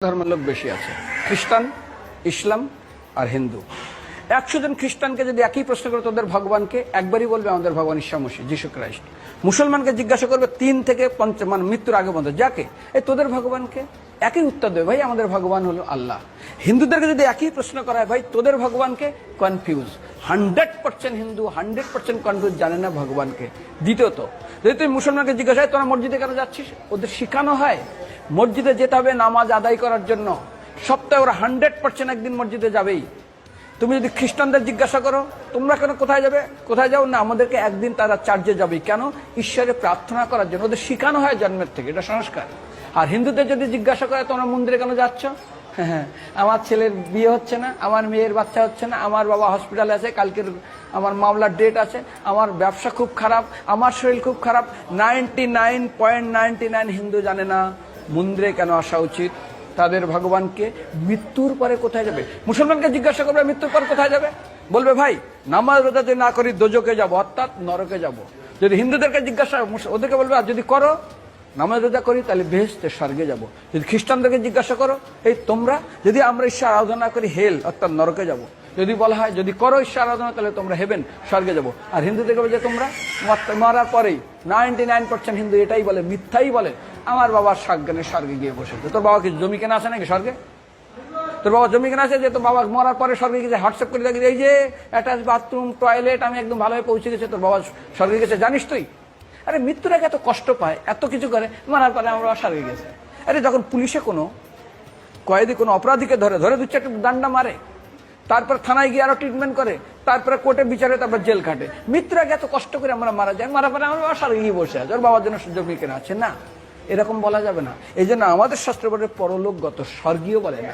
ধর্মের লোক বেশি আছে, খ্রিস্টান, ইসলাম আর হিন্দু। 100 জন খ্রিস্টানকে যদি একই প্রশ্ন করে তোদের ভগবানকে, একবারই বলবে আমাদের ভগবান ঈশ্বর মসিহ, যিশু খ্রাইস্ট। মুসলমানকে জিজ্ঞাসা করবে 3 থেকে 5 মানে মৃত্যুর আগে পর্যন্ত, যাকে এই তোদের ভগবানকে, একই উত্তর দেবে, ভাই আমাদের ভগবান হলো আল্লাহ। হিন্দুদেরকে যদি একই প্রশ্ন করা হয়, ভাই তোদের ভগবানকে, কনফিউজ। 100% হিন্দু 100% কনফিউজ, জানে না ভগবানকে। দ্বিতীয়ত, যদি তুই মুসলমানকে জিজ্ঞাসা হয় তোরা মসজিদে কেন যাচ্ছিস, ওদের শিখানো হয় মসজিদে যেতে হবে নামাজ আদায় করার জন্য। সপ্তাহে ওরা 100% একদিন মসজিদে যাবেই। তুমি যদি খ্রিস্টানদের জিজ্ঞাসা করো তোমরা কেন কোথায় যাবে, কোথায় যাও না, আমাদেরকে একদিন তারা চার্চে যাবে। কেন? ঈশ্বরে প্রার্থনা করার জন্য। ওদের শিখানো হয় জন্মের থেকে, এটা সংস্কার। আর হিন্দুদের যদি জিজ্ঞাসা করে তোমরা মন্দিরে কেন যাচ্ছ, হ্যাঁ আমার ছেলের বিয়ে হচ্ছে না, আমার মেয়ের বাচ্চা হচ্ছে না, আমার বাবা হসপিটালে আছে, কালকের আমার মামলার ডেট আছে, আমার ব্যবসা খুব খারাপ, আমার শরীর খুব খারাপ। 99.99 হিন্দু জানে না মন্দিরে কেন আসা উচিত, তাদের ভগবানকে। মৃত্যুর পরে কোথায় যাবে? মুসলমানকে জিজ্ঞাসা করবে মৃত্যুর পর কোথায় যাবে, বলবে ভাই নামাজ রোজা যদি না করি দোজকে যাব, অর্থাৎ নরকে যাব। যদি হিন্দুদেরকে জিজ্ঞাসা, ওদেরকে বলবে আর যদি করো নামাজ রোজা করি তাহলে বেহেশতে স্বর্গে যাব। যদি খ্রিস্টানদেরকে জিজ্ঞাসা করো, এই তোমরা যদি আমরা ঈশ্বর আরাধনা করি হেল অর্থাৎ নরকে যাব। যদি বলা হয় যদি করো ঈশ্বর আরাধনা তাহলে তোমরা হেবেন স্বর্গে যাব। আর হিন্দুদেরকে বলে যে তোমরা মরার পরেই 99% হিন্দু এটাই বলে, মিথ্যাই বলে, আমার বাবার সাজ্ঞানে স্বর্গে গিয়ে বসেছে। তোর বাবা কি জমি কেনা আছে নাকি স্বর্গে? তোর বাবা জমি কেনা আছে যে তোর বাবা মরার পরে স্বর্গে গেছে হোয়াটসঅ্যাপ করে দেখি এই যে অ্যাটাচ বাথরুম টয়লেট আমি একদম ভালোভাবে পৌঁছে গেছে, তোর বাবা স্বর্গে গেছে জানিস তুই? আরে মৃত্যুর আগে এত কষ্ট পায়, এত কিছু করে, মারার পরে আমার বাবা স্বর্গে গেছে। আরে যখন পুলিশে কোনো কয়েদি কোনো অপরাধীকে ধরে 2-4টা ডান্ডা মারে, তারপর থানায় গিয়ে আরো ট্রিটমেন্ট করে, তারপরে কোর্টে বিচারে, তারপর জেল খাটে। মৃত্যুর আগে এত কষ্ট করে আমরা মারা যাই, মারা পরে আমার বাবা স্বর্গে গিয়ে বসে আছে, ওর বাবার জন্য জমি কেনা আছে না, এরকম বলা যাবে না। এই জন্য আমাদের শাস্ত্র বলে পরলোকগত, স্বর্গীয় বলে না।